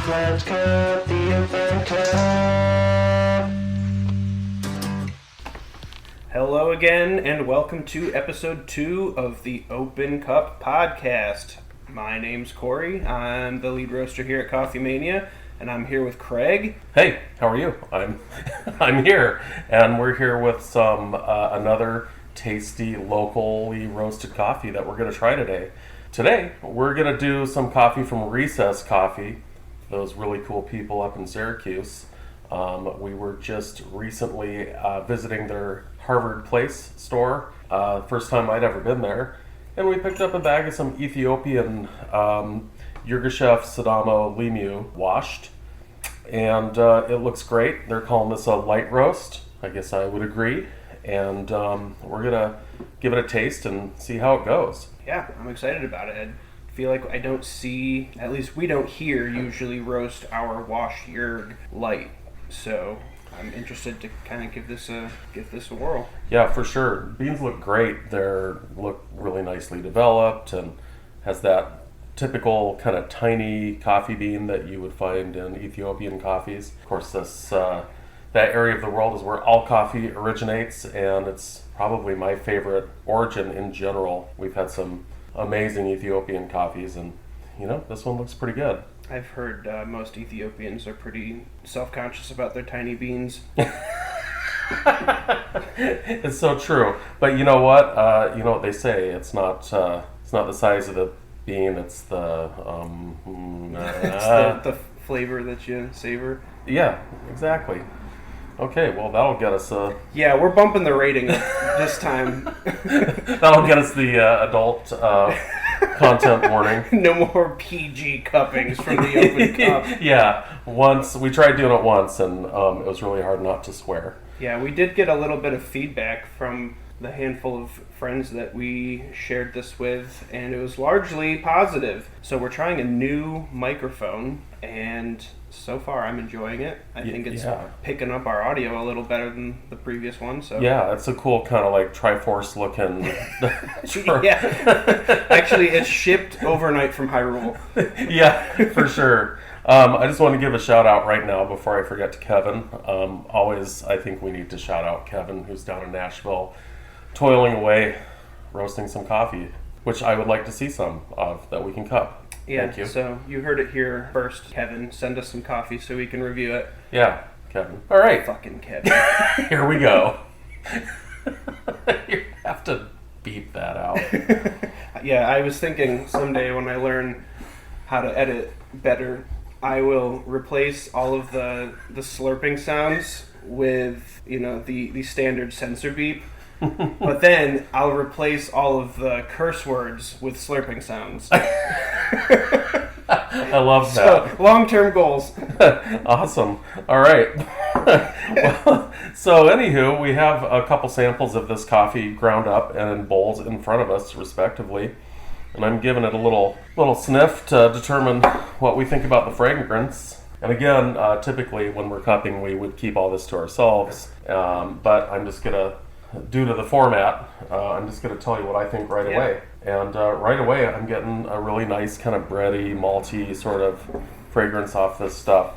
Let's cut the open cup. Hello again, and welcome to episode 2 of the Open Cup podcast. My name's Kory. I'm the lead roaster here at Coffee Mania, and I'm here with Craig. Hey, how are you? I'm here, and we're here with some another tasty, locally roasted coffee that we're going to try today. Today, we're going to do some coffee from Recess Coffee, those really cool people up in Syracuse. We were just recently visiting their Harvard Place store, first time I'd ever been there, and we picked up a bag of some Ethiopian Yirgacheffe Sidamo Limu washed, and it looks great. They're calling this a light roast. I guess I would agree, and we're gonna give it a taste and see how it goes. Yeah, I'm excited about it. I feel like I don't see, at least we don't here usually roast our washed Yerg light, so I'm interested to kind of give this a whirl. Yeah, for sure. Beans look great. They look really nicely developed and has that typical kind of tiny coffee bean that you would find in Ethiopian coffees. Of course, that area of the world is where all coffee originates, and it's probably my favorite origin in general. We've had some amazing Ethiopian coffees, and this one looks pretty good. I've heard most Ethiopians are pretty self-conscious about their tiny beans. It's so true. But you know what? You know what they say. It's not the size of the bean. It's the It's the flavor that you savor. Yeah, exactly. Okay, well that'll get us. Yeah, we're bumping the rating this time. That'll get us the adult content warning. No more PG cuppings from the Open Cup. Yeah, once we tried doing it once, and it was really hard not to swear. Yeah, we did get a little bit of feedback from the handful of friends that we shared this with, and it was largely positive. So we're trying a new microphone, and so far I'm enjoying it. I think it's picking up our audio a little better than the previous one. So yeah, it's a cool kind of like Triforce looking. Yeah, actually, it's shipped overnight from Hyrule. Yeah, for sure. I just want to give a shout out right now before I forget to Kevin. Always, I think we need to shout out Kevin, who's down in Nashville, toiling away, roasting some coffee, which I would like to see some of that we can cup. Yeah, Thank you. So you heard it here first, Kevin. Send us some coffee so we can review it. Yeah, Kevin. All right. Fucking Kevin. Here we go. You have to beep that out. Yeah, I was thinking someday when I learn how to edit better, I will replace all of the slurping sounds with, the standard censor beep. But then I'll replace all of the curse words with slurping sounds. I love that. So, long-term goals. Awesome. All right. Well, so anywho, we have a couple samples of this coffee ground up and in bowls in front of us, respectively. And I'm giving it a little sniff to determine what we think about the fragrance. And again, typically when we're cupping, we would keep all this to ourselves. But I'm just going to, due to the format, I'm just going to tell you what I think right away. And right away, I'm getting a really nice kind of bready, malty sort of fragrance off this stuff.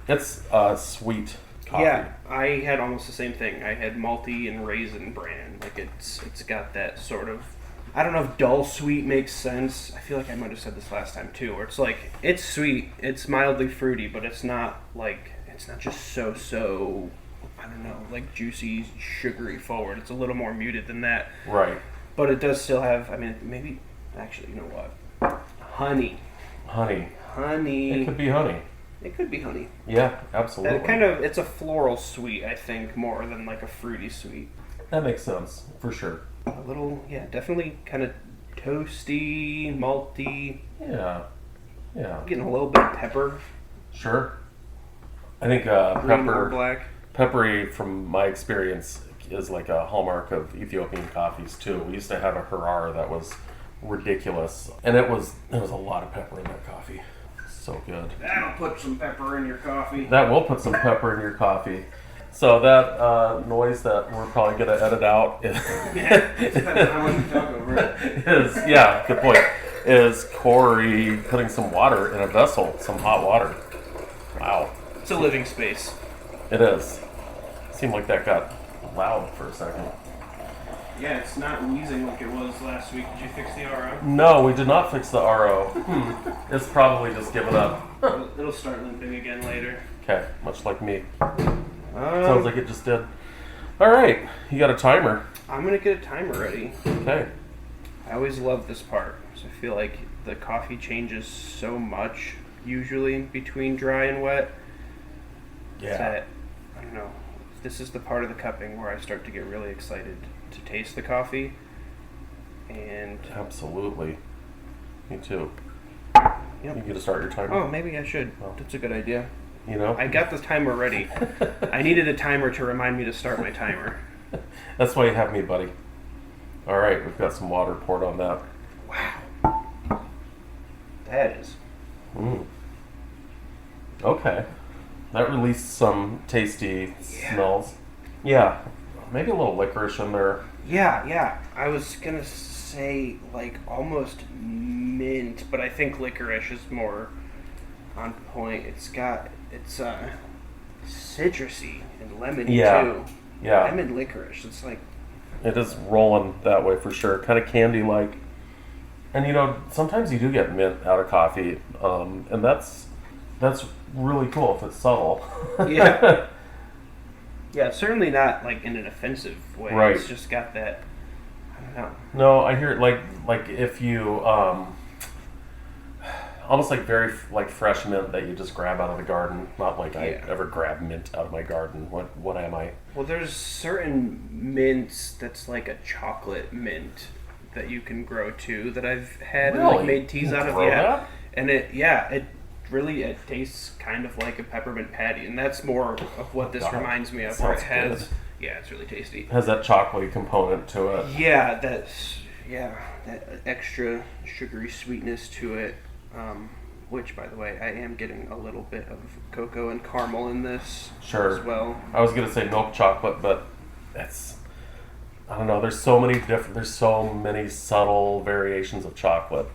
It's sweet coffee. Yeah, I had almost the same thing. I had malty and raisin bran. Like it's got that sort of, I don't know if dull sweet makes sense. I feel like I might have said this last time too, where it's like, it's sweet, it's mildly fruity, but it's not just so, I don't know, like juicy, sugary forward. It's a little more muted than that. Right. But it does still have, maybe, actually, you know what? Honey. It could be honey. It could be honey. Yeah, absolutely. It's a floral sweet, I think, more than like a fruity sweet. That makes sense, for sure. A little, definitely kind of toasty, malty. Yeah. Getting a little bit of pepper. Sure. I think Green or black. peppery, from my experience, is like a hallmark of Ethiopian coffees too. We used to have a Harar that was ridiculous, and there was a lot of pepper in that coffee. So good. That'll put some pepper in your coffee. That will put some pepper in your coffee. So that noise that we're probably going to edit out is, good point, is Kory putting some water in a vessel, some hot water. Wow. It's a living space. It is. Seemed like that got loud for a second. Yeah, it's not wheezing like it was last week. Did you fix the RO? No, we did not fix the RO. It's probably just given up. It'll start limping again later. Okay, much like me. Sounds like it just did. All right, you got a timer. I'm gonna get a timer ready. Okay. I always love this part. So I feel like the coffee changes so much usually between dry and wet. Yeah. That, I don't know. This is the part of the cupping where I start to get really excited to taste the coffee. And Absolutely. Me too. Yep. You get to start your timer. Oh, maybe I should. Oh. That's a good idea. You know? I got the timer ready. I needed a timer to remind me to start my timer. That's why you have me, buddy. All right, we've got some water poured on that. Wow. That is. Okay. That released some tasty smells. Yeah. Maybe a little licorice in there. Yeah. I was gonna say like almost mint, but I think licorice is more on point. It's citrusy and lemony too. Yeah. Lemon licorice. It's like It is rolling that way for sure. Kind of candy-like. And you know, sometimes you do get mint out of coffee, and that's really cool if it's subtle. yeah. Yeah, certainly not like in an offensive way. Right. It's just got that. I don't know. No, I hear like if you almost like very like fresh mint that you just grab out of the garden. Not like I ever grab mint out of my garden. What am I? Well, there's certain mints that's like a chocolate mint that you can grow too that I've had and Really? like made teas You out of. grow that? And it really tastes kind of like a peppermint patty, and that's more of what this God, reminds me of. sounds Where it has, good. yeah, it's really tasty. Has that chocolatey component to it? Yeah, that extra sugary sweetness to it. Which, by the way, I am getting a little bit of cocoa and caramel in this Sure. as well. I was gonna say milk chocolate, but I don't know. There's so many subtle variations of chocolate.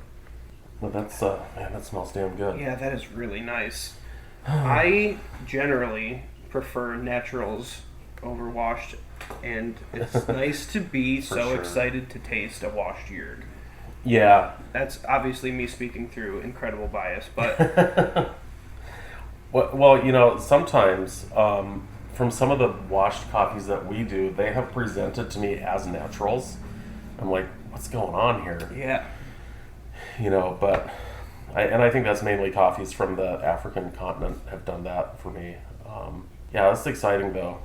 But that's man, that smells damn good. Yeah, that is really nice. I generally prefer naturals over washed, and it's nice to be For so sure. excited to taste a washed yerg. Yeah. That's obviously me speaking through incredible bias, but Well, you know, sometimes from some of the washed coffees that we do, they have presented to me as naturals. I'm like, what's going on here? yeah. You know, but I think that's mainly coffees from the African continent have done that for me. Yeah, that's exciting though.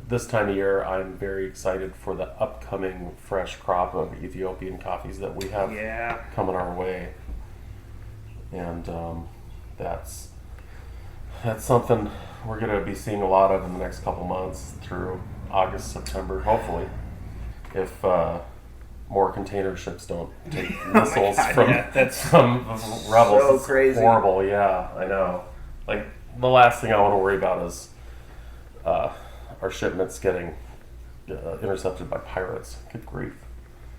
This time of year, I'm very excited for the upcoming fresh crop of Ethiopian coffees that we have Yeah. coming our way, and that's something we're going to be seeing a lot of in the next couple months through August, September, hopefully, if more container ships don't take missiles God, from yeah, that's some rebels. so It's crazy. horrible. Yeah, I know. Like the last thing I want to worry about is our shipments getting intercepted by pirates. Good grief.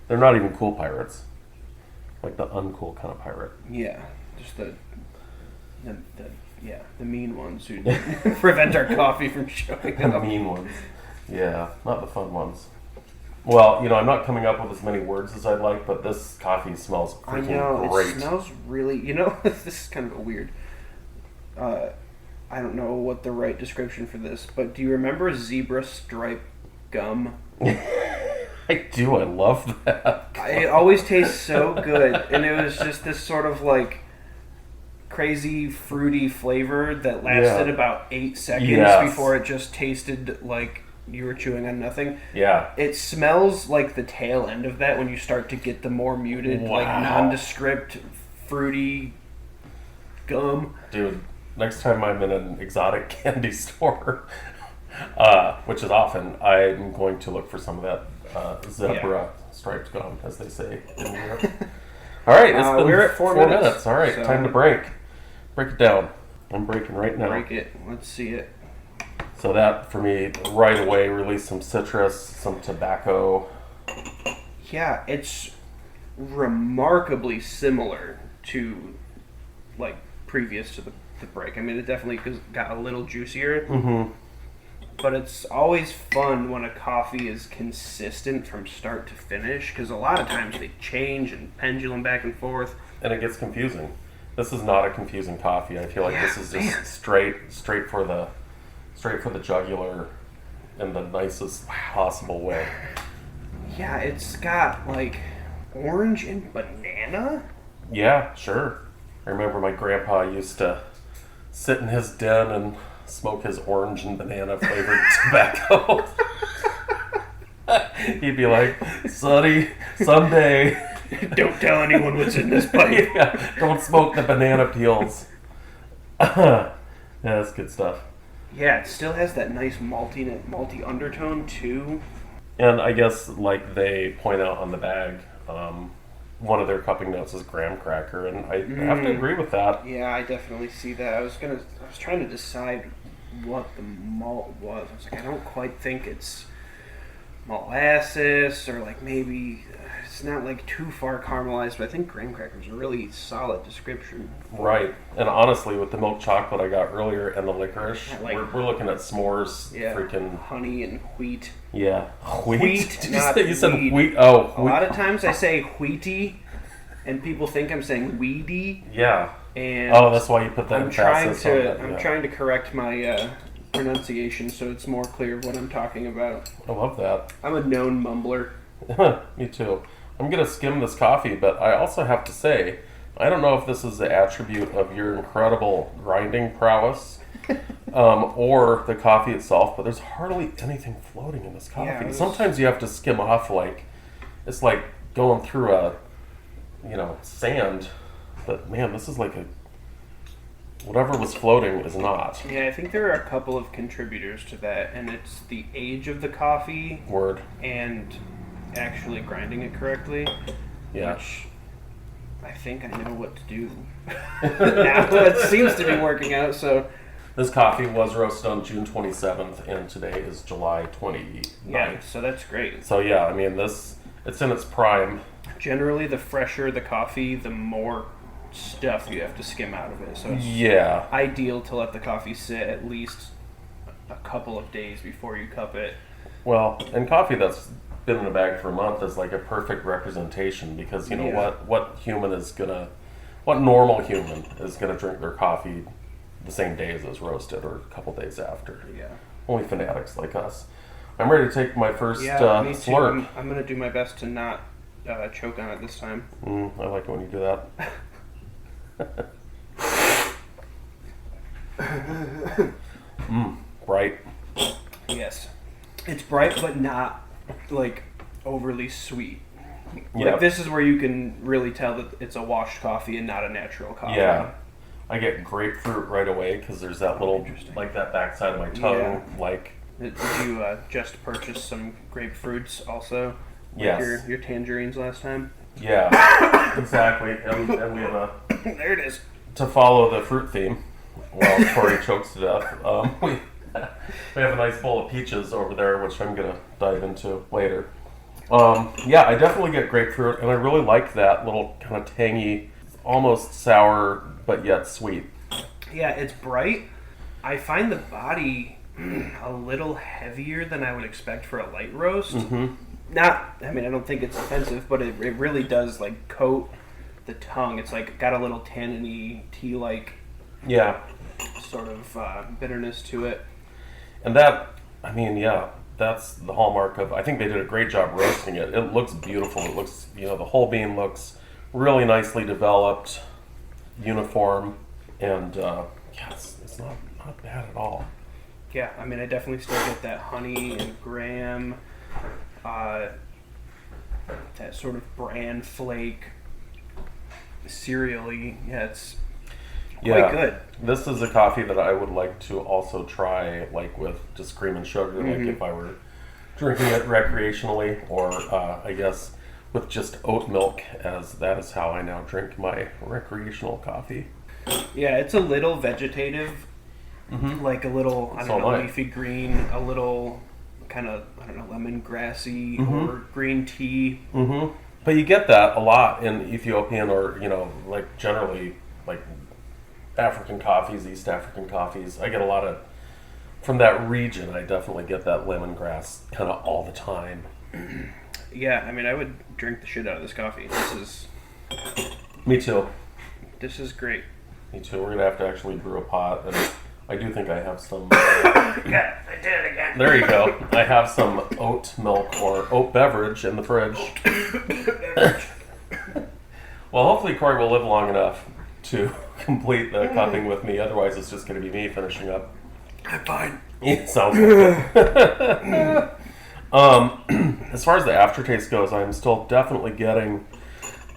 They're not even cool pirates. Like the uncool kind of pirate. Yeah, just the mean ones who prevent our coffee from showing The up. mean ones. Yeah, not the fun ones. Well, you know, I'm not coming up with as many words as I'd like, but this coffee smells I freaking know, great. it smells really, this is kind of a weird, I don't know what the right description for this, but do you remember zebra stripe gum? I do, I love that. It always tastes so good, and it was just this sort of like crazy fruity flavor that lasted about 8 seconds Yes. before it just tasted like you were chewing on nothing. Yeah. It smells like the tail end of that when you start to get the more muted, like Wow. nondescript, fruity gum. Dude, next time I'm in an exotic candy store, which is often, I'm going to look for some of that zebra striped gum, as they say in Europe. All right, it's been we're at 4 minutes. All right, so- time to break. Break it down. I'm breaking right now. Break it. Let's see it. So that, for me, right away released some citrus, some tobacco. Yeah, it's remarkably similar to like previous to the break. I mean, it definitely got a little juicier. Mm-hmm. But it's always fun when a coffee is consistent from start to finish, because a lot of times they change and pendulum back and forth. And it gets confusing. This is not a confusing coffee. I feel like this is just straight for the jugular in the nicest possible way. Yeah, it's got like orange and banana. Yeah, sure. I remember my grandpa used to sit in his den and smoke his orange and banana flavored tobacco. He'd be like, "Sonny, someday, Don't tell anyone what's in this pipe." yeah, don't smoke the banana peels." Yeah, that's good stuff. Yeah, it still has that nice malty undertone too. And I guess, like they point out on the bag, one of their cupping notes is graham cracker, and I have to agree with that. Yeah, I definitely see that. I was trying to decide what the malt was. I was like, I don't quite think it's molasses, or like maybe it's not like too far caramelized, but I think graham cracker is a really solid description. Right. And honestly, with the milk chocolate I got earlier and the licorice, we're looking at s'mores, freaking honey and wheat. Yeah. Wheat? Did not you said weed. wheat? Oh, A lot of times I say wheaty, and people think I'm saying weedy. Yeah. And that's why you put that emphasis on that. I'm trying to correct my pronunciation so it's more clear what I'm talking about. I love that. I'm a known mumbler. Me too. I'm going to skim this coffee, but I also have to say, I don't know if this is the attribute of your incredible grinding prowess or the coffee itself, but there's hardly anything floating in this coffee. Yeah, Sometimes you have to skim off it's like going through sand, but man, this is like whatever was floating is not. Yeah, I think there are a couple of contributors to that, and it's the age of the coffee. Word. And actually grinding it correctly. Yeah. Which I think I know what to do. Now it seems to be working out, so. This coffee was roasted on June 27th, and today is July 29th. Yeah, so that's great. So yeah, I mean, it's in its prime. Generally, the fresher the coffee, the more stuff you have to skim out of it. So it's ideal to let the coffee sit at least a couple of days before you cup it. Well, and coffee that's been in a bag for a month is like a perfect representation, because you know what normal human is gonna drink their coffee the same day as it's roasted or a couple days after. Yeah. Only fanatics like us. I'm ready to take my first me too. slurp. I'm gonna do my best to not choke on it this time. I like it when you do that. Bright. Yes. It's bright, but not like overly sweet. Yeah. Like, this is where you can really tell that it's a washed coffee and not a natural coffee. Yeah. I get grapefruit right away because there's that little, like that backside of my tongue. Yeah. Like. Did you just purchase some grapefruits also? Yes. Your tangerines last time? Yeah, exactly. And we have there it is. To follow the fruit theme, while Kory chokes to death, we have a nice bowl of peaches over there, which I'm going to dive into later. Yeah, I definitely get grapefruit, and I really like that little kind of tangy, almost sour, but yet sweet. Yeah, it's bright. I find the body a little heavier than I would expect for a light roast. Mm-hmm. I don't think it's offensive, but it really does like coat the tongue. It's like got a little tanniny, tea-like sort of bitterness to it. And that, that's the hallmark of, I think they did a great job roasting it. It looks beautiful. It looks, the whole bean looks really nicely developed, uniform, and it's not bad at all. Yeah, I definitely still get that honey and graham, that sort of bran flake, cereal-y. Yeah, it's quite good. This is a coffee that I would like to also try, like with just cream and sugar, like if I were drinking it recreationally, or I guess with just oat milk, as that is how I now drink my recreational coffee. Yeah, it's a little vegetative, like a little, leafy green, a little kind of, lemongrassy or green tea. Mm-hmm. But you get that a lot in Ethiopian or, like generally, like African coffees, East African coffees. I get a lot of from that region. I definitely get that lemongrass kind of all the time. Yeah, I mean, I would drink the shit out of this coffee. Me too. This is great. Me too. We're gonna have to actually brew a pot, and I do think I have some. Yeah, I did it again. There you go. I have some oat milk or oat beverage in the fridge. Well, hopefully Kory will live long enough to complete the cupping with me. Otherwise, it's just going to be me finishing up. I'm fine. It sounds like it. As far as the aftertaste goes, I'm still definitely getting...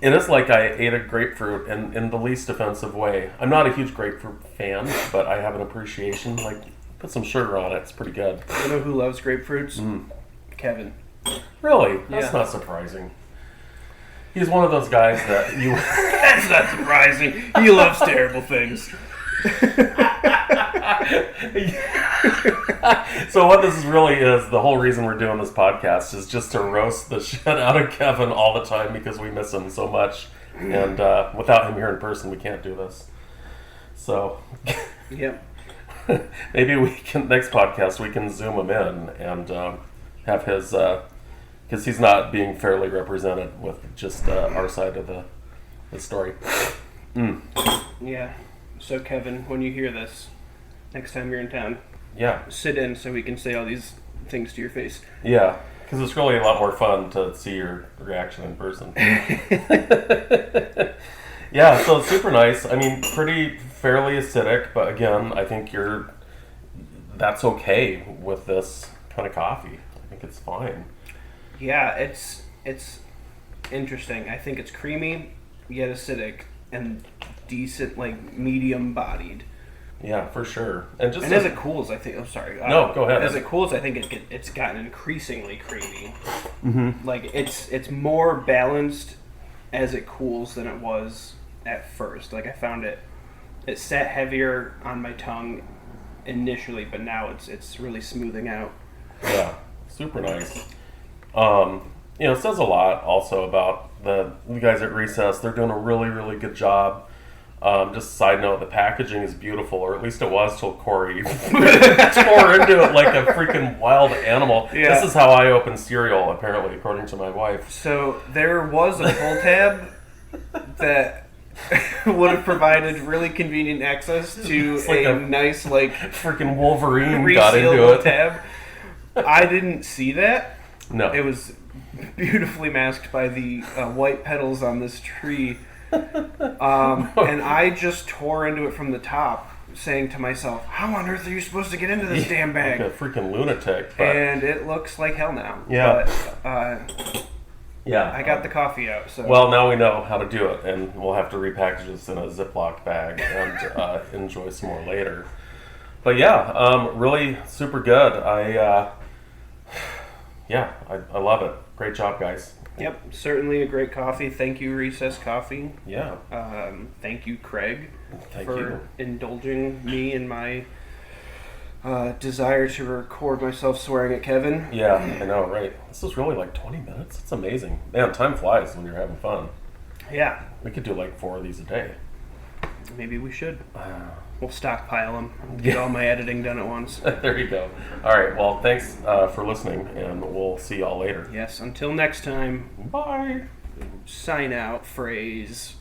It is like I ate a grapefruit in the least offensive way. I'm not a huge grapefruit fan, but I have an appreciation. Like, put some sugar on it. It's pretty good. You know who loves grapefruits? Kevin. Really? That's Yeah. not surprising. He's one of those guys that you... That's not surprising. He loves terrible things. So what this really is, the whole reason we're doing this podcast is just to roast the shit out of Kevin all the time because we miss him so much. And without him here in person, we can't do this. So Yep. maybe we can, next podcast, we can Zoom him in and have his... because he's not being fairly represented with just our side of the story. Yeah. So, Kevin, when you hear this, next time you're in town, Yeah, sit in so we can say all these things to your face. yeah, because it's really a lot more fun to see your reaction in person. Yeah, so it's super nice. I mean, pretty fairly acidic, but again, I think that's okay with this kind of coffee. I think it's fine. Yeah, it's interesting. I think it's creamy, yet acidic, and decent, like medium-bodied. Yeah, for sure. And just as it cools, I think. I'm sorry. No, go ahead. As it cools, I think it's gotten increasingly creamy. Mm-hmm. Like it's more balanced as it cools than it was at first. Like I found it sat heavier on my tongue initially, but now it's really smoothing out. Yeah, super nice. It says a lot also about the guys at Recess. They're doing a really, really good job. Just a side note, the packaging is beautiful, or at least it was till Kory tore into it like a freaking wild animal. Yeah. This is how I open cereal, apparently, according to my wife. So there was a pull tab that would have provided really convenient access to It's like a a nice, like, Freaking Wolverine got into resealable it. tab. I didn't see that. No. It was beautifully masked by the white petals on this tree. And I just tore into it from the top, saying to myself, how on earth are you supposed to get into this damn bag? Like a freaking lunatic. But, And it looks like hell now. Yeah. But yeah. I got the coffee out. So Well, now we know how to do it, and we'll have to repackage this in a Ziploc bag and enjoy some more later. But yeah, really super good. I love it. Great job, guys. Yep, certainly a great coffee. Thank you, Recess Coffee. Yeah. Thank you, Craig, Thank for you. indulging me in my desire to record myself swearing at Kevin. Yeah, I know, right? This is really like 20 minutes. It's amazing. Man, time flies when you're having fun. Yeah, We could do like 4 of these a day. maybe we should. We'll stockpile them. Get all my editing done at once. There you go. All right, well, thanks for listening, and we'll see y'all later. Yes, until next time, Bye. sign out phrase.